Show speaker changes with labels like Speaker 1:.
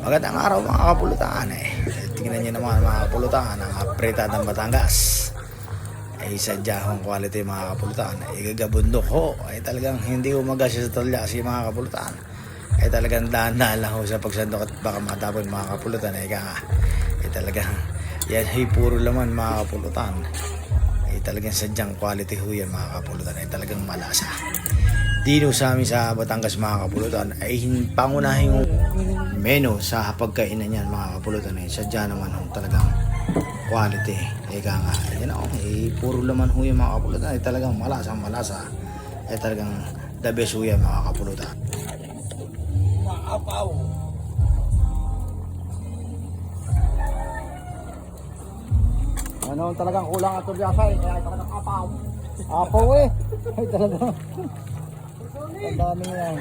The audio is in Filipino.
Speaker 1: Magandang araw mga kapulutan tingnan nyo naman mga kapulutan ang apretadang Batangas ay sadyahong quality mga kapulutan. Igagabundok ho ay talagang hindi umaga siya sa talyasi mga kapulutan. Ay talagang dahan-dahan lang ho sa pagsandok at baka matapon mga kapulutan. Ay talagang yan ay puro laman mga kapulutan. Ay talagang sadyang quality ho yan mga kapulutan. Ay talagang malasa. Dino sa amin sa Batangas mga kapulutan ay pangunahing menu sa pagkainan niyan mga kapulutan ay sadya naman ho talagang quality. Ika nga, yan o, puro laman ho yung mga kapulutan ay talagang malasa ay talagang the best ho yan mga kapulutan.
Speaker 2: Maapaw.
Speaker 3: Ano talagang kulang at tulyasay, kaya talagang apaw. Apaw eh. Ay talagang. Ang dami yan.